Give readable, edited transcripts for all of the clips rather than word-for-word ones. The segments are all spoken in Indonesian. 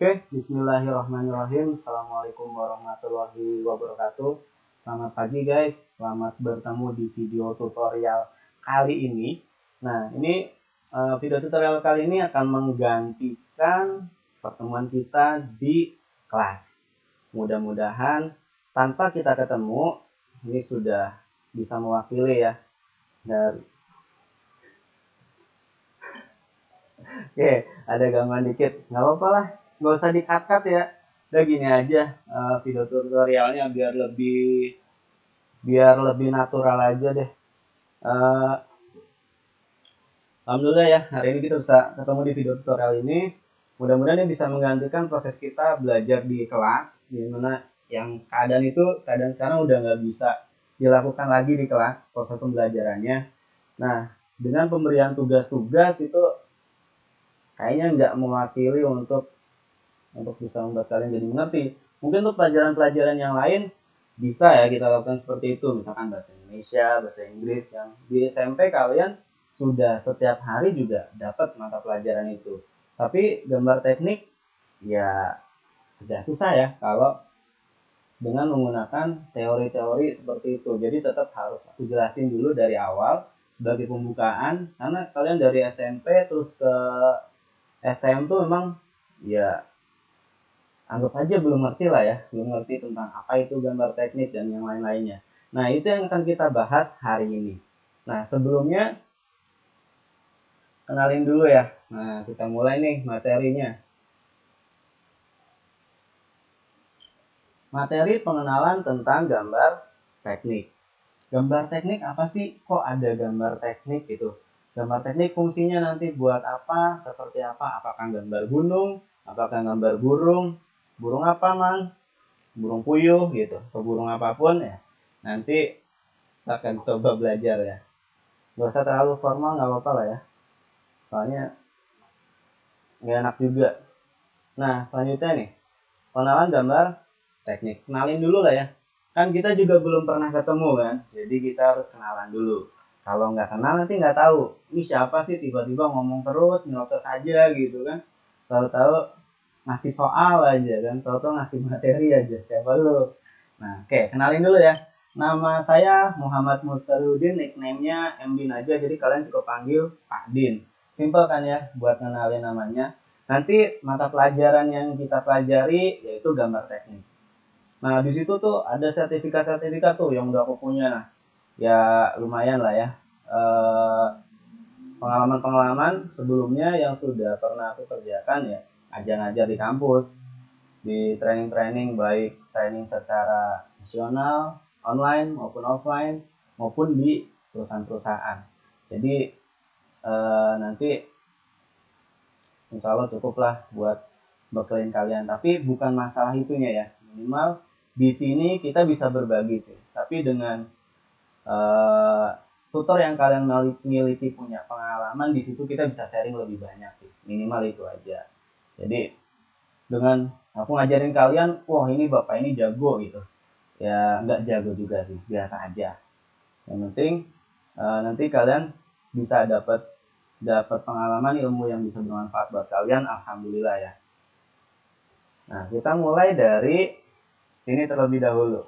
Oke, bismillahirrahmanirrahim. Assalamualaikum warahmatullahi wabarakatuh. Selamat pagi guys, selamat bertemu di video tutorial kali ini. Nah, ini video tutorial kali ini akan menggantikan pertemuan kita di kelas. Mudah-mudahan tanpa kita ketemu, ini sudah bisa mewakili ya. Oke, ada gangguan dikit, nggak apa-apa lah, nggak usah di-cut-cut ya. Udah gini aja video tutorialnya biar lebih natural aja deh. Alhamdulillah ya, hari ini kita bisa ketemu di video tutorial ini. Mudah-mudahan ini bisa menggantikan proses kita belajar di kelas, dimana yang keadaan sekarang udah nggak bisa dilakukan lagi di kelas proses pembelajarannya. Nah, dengan pemberian tugas-tugas itu kayaknya nggak mewakili untuk bisa membuat kalian jadi mengerti. Mungkin untuk pelajaran-pelajaran yang lain bisa ya kita lakukan seperti itu, misalkan bahasa Indonesia, bahasa Inggris, yang di SMP kalian sudah setiap hari juga dapat mata pelajaran itu. Tapi gambar teknik ya agak susah ya kalau dengan menggunakan teori-teori seperti itu. Jadi tetap harus aku jelasin dulu dari awal sebagai pembukaan, karena kalian dari SMP terus ke STM tuh memang ya anggap aja belum ngerti lah ya, belum ngerti tentang apa itu gambar teknik dan yang lain-lainnya. Nah, itu yang akan kita bahas hari ini. Nah, sebelumnya kenalin dulu ya. Nah, kita mulai nih materinya. Materi pengenalan tentang gambar teknik. Gambar teknik apa sih? Kok ada gambar teknik gitu? Gambar teknik fungsinya nanti buat apa, seperti apa, apakah gambar gunung, apakah gambar burung, burung apa man, burung puyuh gitu, atau burung apapun ya. Nanti kita akan coba belajar ya. Gak usah terlalu formal, gak apa-apa lah ya. Soalnya gak enak juga. Nah, selanjutnya nih, pengenalan gambar teknik. Kenalin dulu lah ya. Kan kita juga belum pernah ketemu kan, jadi kita harus kenalan dulu. Kalau nggak kenal nanti nggak tahu ini siapa sih, tiba-tiba ngomong terus nyeloteh aja gitu kan, tahu-tahu ngasih soal aja kan, tahu-tahu ngasih materi aja, siapa lu. Nah, oke, kenalin dulu ya. Nama saya Muhammad Mustarudin, nickname-nya Mdin aja, jadi kalian cukup panggil Pak Din. Simple kan ya buat kenalin namanya. Nanti mata pelajaran yang kita pelajari yaitu gambar teknik. Nah, di situ tuh ada sertifikat-sertifikat tuh yang udah aku punya. Nah, ya lumayan lah ya. Pengalaman-pengalaman sebelumnya yang sudah pernah aku kerjakan ya, ngajar-ngajar di kampus, di training-training, baik training secara nasional, online maupun offline, maupun di perusahaan-perusahaan. Jadi nanti insya Allah cukup lah buat bekelin kalian. Tapi bukan masalah itunya ya, minimal di sini kita bisa berbagi sih. Tapi dengan tutor yang kalian miliki punya pengalaman, di situ kita bisa sharing lebih banyak sih. Minimal itu aja. Jadi dengan aku ngajarin kalian, wah ini bapak ini jago gitu. Ya nggak jago juga sih, biasa aja. Yang penting nanti kalian bisa dapat pengalaman, ilmu yang bisa bermanfaat buat kalian. Alhamdulillah ya. Nah, kita mulai dari sini terlebih dahulu.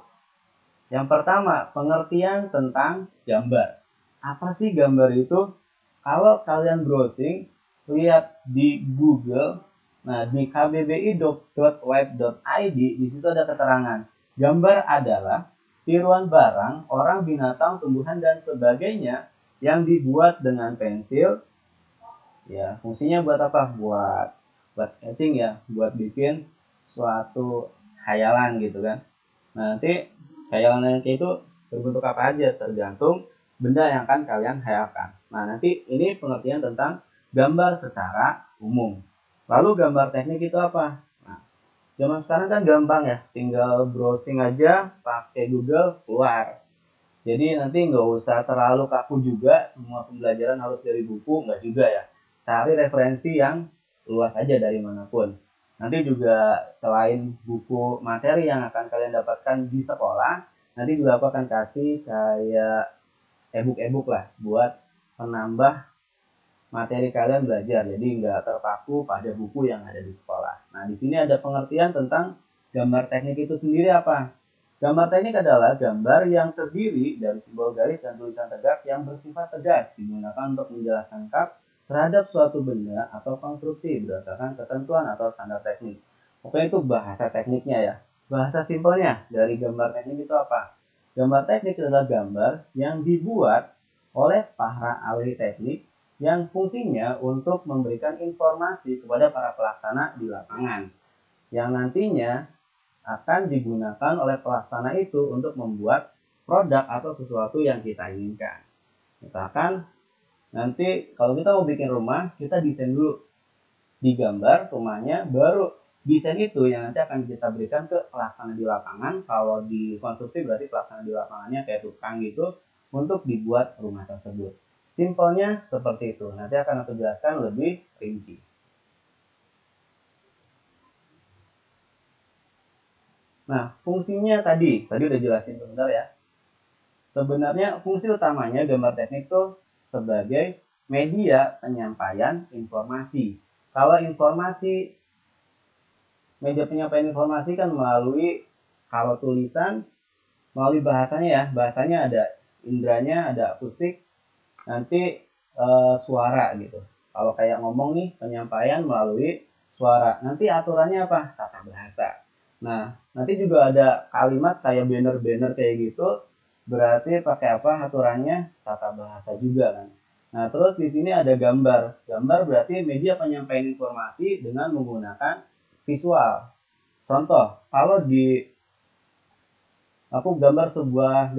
Yang pertama, pengertian tentang gambar. Apa sih gambar itu? Kalau kalian browsing, lihat di Google, nah di kbbi.web.id, di situ ada keterangan. Gambar adalah tiruan barang, orang, binatang, tumbuhan, dan sebagainya yang dibuat dengan pensil. Ya, fungsinya buat apa? Buat sketching ya, buat bikin suatu khayalan gitu kan. Nah, nanti khayalan itu berbentuk apa aja, tergantung benda yang akan kalian khayalkan. Nah, nanti ini pengertian tentang gambar secara umum. Lalu gambar teknik itu apa? Nah, zaman sekarang kan gampang ya, tinggal browsing aja pakai Google keluar. Jadi nanti nggak usah terlalu kaku juga, semua pembelajaran harus dari buku, nggak juga ya. Cari referensi yang luas aja dari manapun. Nanti juga selain buku materi yang akan kalian dapatkan di sekolah, nanti juga aku akan kasih kayak e-book lah buat menambah materi kalian belajar. Jadi nggak terpaku pada buku yang ada di sekolah. Nah, di sini ada pengertian tentang gambar teknik itu sendiri apa? Gambar teknik adalah gambar yang terdiri dari simbol garis dan tulisan tegak yang bersifat tegas, digunakan untuk menjelaskan terhadap suatu benda atau konstruksi berdasarkan ketentuan atau standar teknik. Pokoknya itu bahasa tekniknya ya. Bahasa simpelnya dari gambar teknik itu apa? Gambar teknik adalah gambar yang dibuat oleh para ahli teknik yang fungsinya untuk memberikan informasi kepada para pelaksana di lapangan, yang nantinya akan digunakan oleh pelaksana itu untuk membuat produk atau sesuatu yang kita inginkan. Misalkan nanti kalau kita mau bikin rumah, kita desain dulu, digambar rumahnya, baru desain itu yang nanti akan kita berikan ke pelaksana di lapangan. Kalau di konstruksi berarti pelaksana di lapangannya kayak tukang gitu, untuk dibuat rumah tersebut. Simpelnya seperti itu. Nanti akan aku jelaskan lebih rinci. Nah, fungsinya tadi udah jelasin sebentar ya. Sebenarnya fungsi utamanya gambar teknik itu sebagai media penyampaian informasi. Kalau media penyampaian informasi kan melalui, kalau tulisan melalui bahasanya ya, bahasanya ada indranya, ada akustik, nanti suara gitu. Kalau kayak ngomong nih, penyampaian melalui suara. Nanti aturannya apa? Tata bahasa. Nah, nanti juga ada kalimat kayak banner-banner kayak gitu, berarti pakai apa aturannya? Tata bahasa juga kan. Nah, terus di sini ada gambar. Gambar berarti media penyampaian informasi dengan menggunakan visual. Contoh, kalau aku gambar sebuah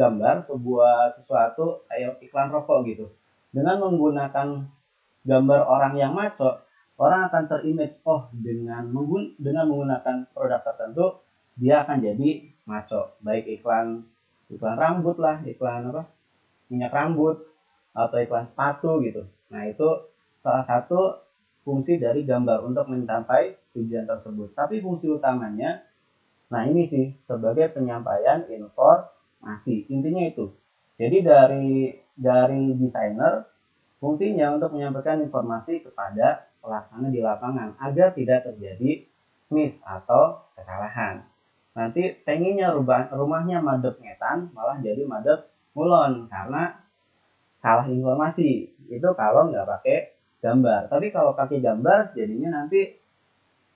sesuatu kayak iklan rokok gitu. Dengan menggunakan gambar orang yang maco, orang akan terimage, oh dengan menggunakan produk tertentu dia akan jadi maco. Baik iklan rambut lah, iklan apa? Minyak rambut atau iklan sepatu gitu. Nah, itu salah satu fungsi dari gambar untuk mencapai tujuan tersebut. Tapi fungsi utamanya, nah ini sih, sebagai penyampaian informasi. Intinya itu. Jadi dari desainer, fungsinya untuk menyampaikan informasi kepada pelaksana di lapangan agar tidak terjadi miss atau kesalahan. Nanti pengennya rumahnya madep ngetan, malah jadi madep ngulon karena salah informasi. Itu kalau nggak pakai gambar. Tapi kalau pakai gambar, jadinya nanti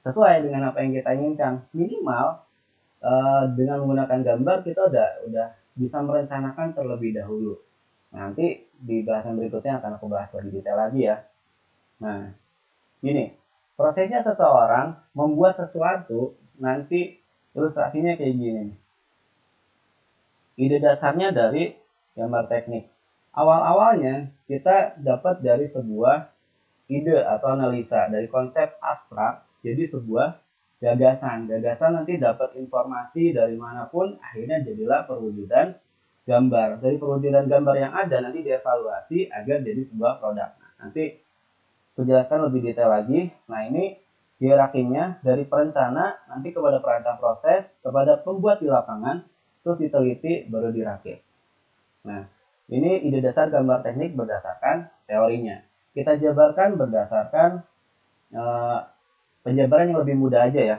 sesuai dengan apa yang kita inginkan. Minimal dengan menggunakan gambar kita udah bisa merencanakan terlebih dahulu. Nanti di bahasan berikutnya akan aku bahas lebih detail lagi ya. Nah, gini, prosesnya seseorang membuat sesuatu, nanti ilustrasinya kayak gini. Ide dasarnya dari gambar teknik. Awal-awalnya kita dapat dari sebuah ide atau analisa, dari konsep abstrak, jadi sebuah gagasan. Gagasan nanti dapat informasi dari manapun, akhirnya jadilah perwujudan gambar. Dari perwujudan gambar yang ada nanti dievaluasi agar jadi sebuah produk. Nah, nanti aku jelaskan lebih detail lagi. Nah, ini hierarkinya dari perencana nanti kepada perancang proses, kepada pembuat di lapangan, terus diteliti baru dirakit. Nah, ini ide dasar gambar teknik berdasarkan teorinya. Kita jabarkan berdasarkan penjabaran yang lebih mudah aja ya.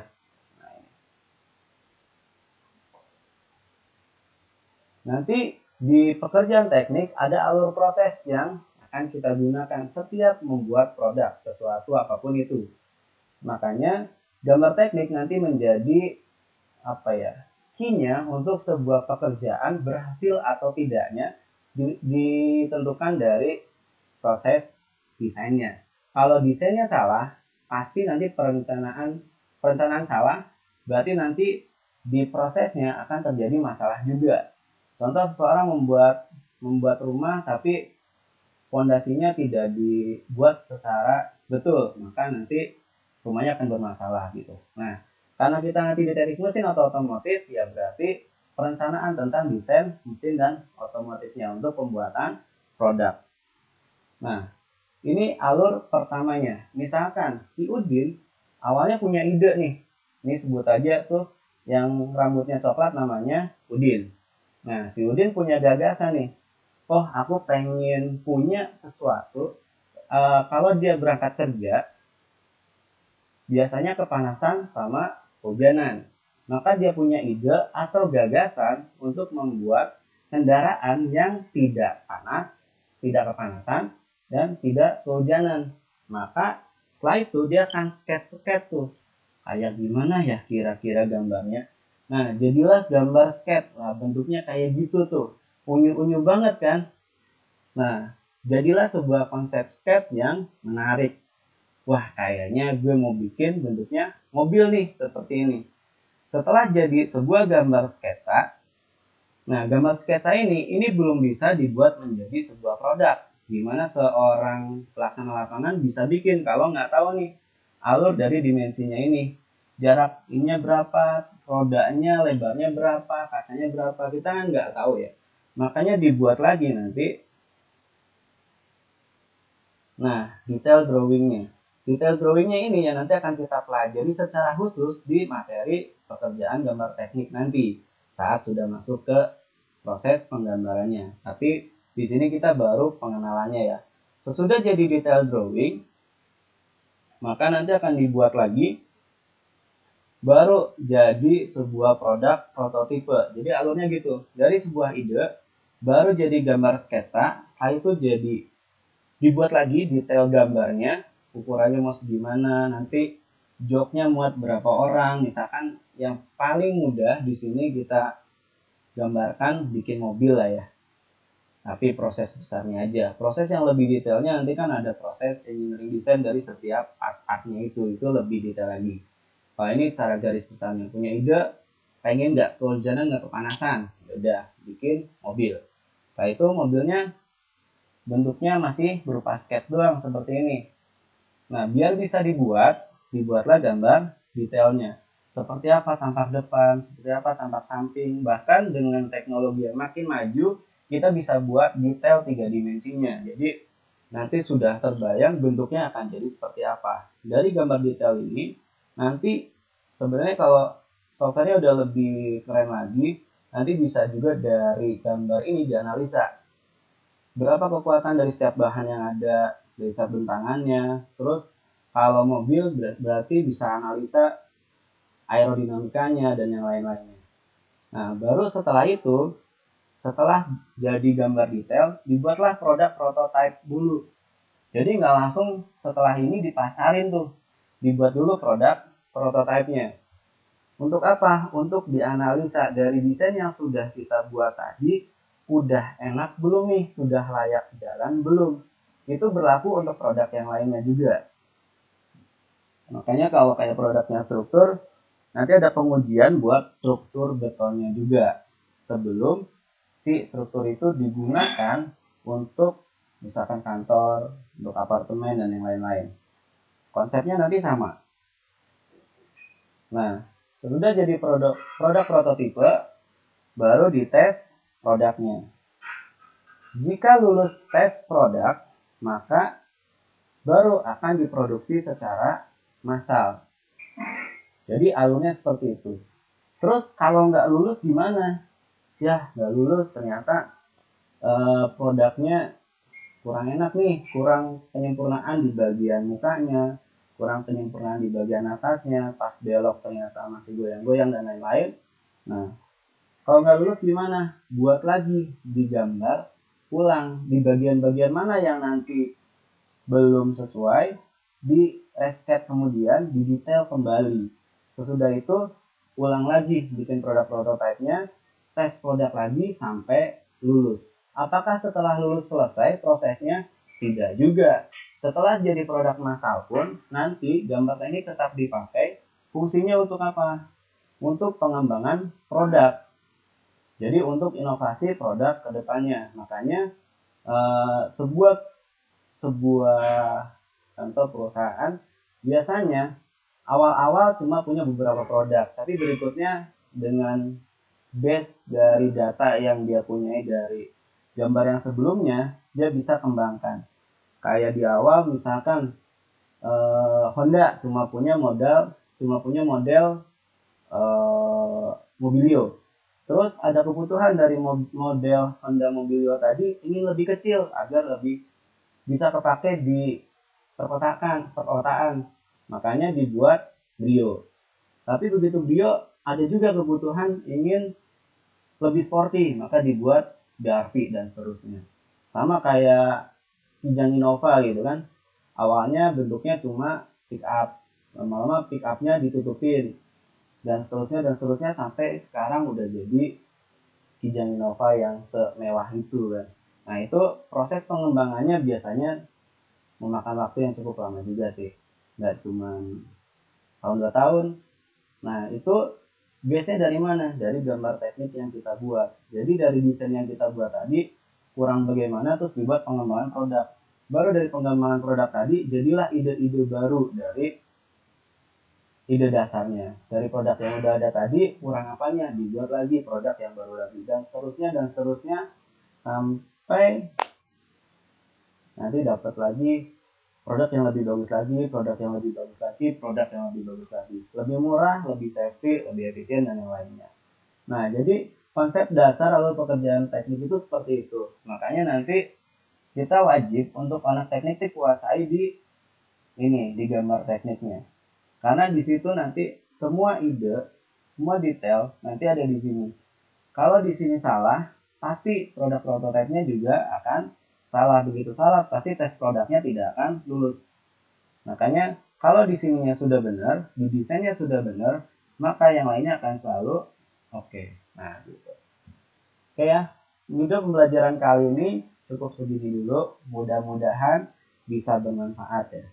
Nanti di pekerjaan teknik ada alur proses yang akan kita gunakan setiap membuat produk sesuatu apapun itu. Makanya gambar teknik nanti menjadi apa ya? Key-nya untuk sebuah pekerjaan berhasil atau tidaknya ditentukan dari proses desainnya. Kalau desainnya salah, pasti nanti perencanaan salah, berarti nanti di prosesnya akan terjadi masalah juga. Contoh, seseorang membuat rumah tapi fondasinya tidak dibuat secara betul, maka nanti rumahnya akan bermasalah gitu. Nah, karena kita nanti di teknik mesin atau otomotif, ya berarti perencanaan tentang desain mesin dan otomotifnya untuk pembuatan produk. Nah, ini alur pertamanya. Misalkan si Udin awalnya punya ide nih. Ini sebut aja tuh yang rambutnya coklat namanya Udin. Nah, si Udin punya gagasan nih. Oh, aku pengen punya sesuatu. Kalau dia berangkat kerja, biasanya kepanasan sama kehujanan. Maka dia punya ide atau gagasan untuk membuat kendaraan yang tidak panas, tidak kepanasan, dan tidak kehujanan. Maka setelah itu dia akan sketch tuh. Kayak gimana ya kira-kira gambarnya. Nah, jadilah gambar sketch. Nah, bentuknya kayak gitu tuh. Unyu-unyu banget kan? Nah, jadilah sebuah konsep sketch yang menarik. Wah, kayaknya gue mau bikin bentuknya mobil nih, seperti ini. Setelah jadi sebuah gambar sketsa, nah gambar sketsa ini belum bisa dibuat menjadi sebuah produk. Gimana seorang pelaksana lapangan bisa bikin kalau nggak tahu nih alur dari dimensinya ini. Jaraknya berapa, rodanya, lebarnya berapa, kacanya berapa, kita kan nggak tahu ya. Makanya dibuat lagi nanti. Nah, detail drawingnya. Detail drawingnya ini yang nanti akan kita pelajari secara khusus di materi pekerjaan gambar teknik nanti saat sudah masuk ke proses penggambarannya. Tapi di sini kita baru pengenalannya ya. Sesudah jadi detail drawing, maka nanti akan dibuat lagi baru jadi sebuah produk prototipe. Jadi alurnya gitu. Dari sebuah ide baru jadi gambar sketsa, setelah itu jadi dibuat lagi detail gambarnya, ukurannya mau segimana, nanti joknya muat berapa orang. Misalkan yang paling mudah di sini kita gambarkan bikin mobil lah ya. Tapi proses besarnya aja. Proses yang lebih detailnya nanti kan ada proses engineering design dari setiap part-partnya itu lebih detail lagi. Kalau ini secara garis besarnya punya ide, pengen nggak kehujanan nggak kepanasan, udah bikin mobil. Setelah itu mobilnya bentuknya masih berupa sketch doang seperti ini. Nah, biar bisa dibuatlah gambar detailnya. Seperti apa tampak depan, seperti apa tampak samping. Bahkan dengan teknologi yang makin maju, kita bisa buat detail 3 dimensinya. Jadi, nanti sudah terbayang bentuknya akan jadi seperti apa. Dari gambar detail ini, nanti sebenarnya kalau softwarenya udah lebih keren lagi, nanti bisa juga dari gambar ini dianalisa. Berapa kekuatan dari setiap bahan yang ada, dari setiap bentangannya. Terus kalau mobil berarti bisa analisa aerodinamikanya dan yang lain-lainnya. Nah, baru setelah itu, setelah jadi gambar detail, dibuatlah produk prototype dulu. Jadi nggak langsung setelah ini dipasarin tuh. Dibuat dulu produk prototipenya. Untuk apa? Untuk dianalisa dari desain yang sudah kita buat tadi, udah enak belum nih? Sudah layak jalan belum? Itu berlaku untuk produk yang lainnya juga. Makanya kalau kayak produknya struktur, nanti ada pengujian buat struktur betonnya juga. Sebelum si struktur itu digunakan untuk misalkan kantor, untuk apartemen, dan yang lain-lain. Konsepnya nanti sama. Nah, sudah jadi produk prototipe, baru dites produknya. Jika lulus tes produk, maka baru akan diproduksi secara massal. Jadi alurnya seperti itu. Terus kalau nggak lulus gimana? Ya nggak lulus ternyata produknya kurang enak nih, kurang penyempurnaan di bagian mukanya, kurang penyempurnaan di bagian atasnya, pas belok ternyata masih goyang-goyang dan lain-lain. Nah, kalau nggak lulus gimana? Buat lagi, digambar ulang di bagian-bagian mana yang nanti belum sesuai, di resket kemudian didetail kembali. Sesudah itu ulang lagi bikin produk prototipenya, tes produk lagi sampai lulus. Apakah setelah lulus selesai prosesnya? Tidak juga. Setelah jadi produk massal pun nanti gambar teknik tetap dipakai. Fungsinya untuk apa? Untuk pengembangan produk. Jadi untuk inovasi produk ke depannya. Makanya sebuah contoh perusahaan biasanya awal-awal cuma punya beberapa produk, tapi berikutnya dengan base dari data yang dia punyai dari gambar yang sebelumnya, dia bisa kembangkan. Kayak di awal misalkan Honda cuma punya model Mobilio. Terus ada kebutuhan dari model Honda Mobilio tadi ingin lebih kecil agar lebih bisa terpakai di perkotaan. makanya dibuat Brio. Tapi begitu Brio, ada juga kebutuhan ingin lebih sporty, maka dibuat BRV dan seterusnya. Sama kayak Kijang Innova gitu kan, awalnya bentuknya cuma pick up, lama-lama pick upnya ditutupin, dan seterusnya sampai sekarang udah jadi Kijang Innova yang semewah itu kan. Nah itu proses pengembangannya biasanya memakan waktu yang cukup lama juga sih, nggak cuma tahun 2 tahun. Nah itu biasanya dari mana? Dari gambar teknik yang kita buat. Jadi dari desain yang kita buat tadi kurang bagaimana, terus dibuat pengembangan produk. Baru dari pengembangan produk tadi jadilah ide-ide baru dari ide dasarnya. Dari produk yang udah ada tadi kurang apanya, dibuat lagi produk yang baru lagi, dan seterusnya sampai nanti dapat lagi produk yang lebih bagus lagi, produk yang lebih bagus lagi, produk yang lebih bagus lagi, lebih murah, lebih safety, lebih efisien, dan yang lainnya. Nah jadi konsep dasar atau pekerjaan teknik itu seperti itu. Makanya nanti kita wajib untuk anak teknik itu kuasai di gambar tekniknya, karena di situ nanti semua ide, semua detail nanti ada di sini. Kalau di sini salah, pasti produk prototipenya juga akan salah. Begitu salah, pasti tes produknya tidak akan lulus. Makanya kalau di sininya sudah benar, di desainnya sudah benar, maka yang lainnya akan selalu oke. Nah gitu. Oke ya, video pembelajaran kali ini cukup segini dulu. Mudah-mudahan bisa bermanfaat ya.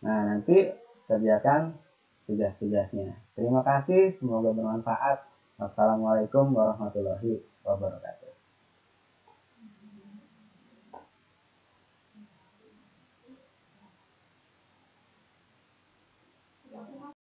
Nah nanti kerjakan tugas-tugasnya. Terima kasih, semoga bermanfaat. Wassalamualaikum warahmatullahi wabarakatuh.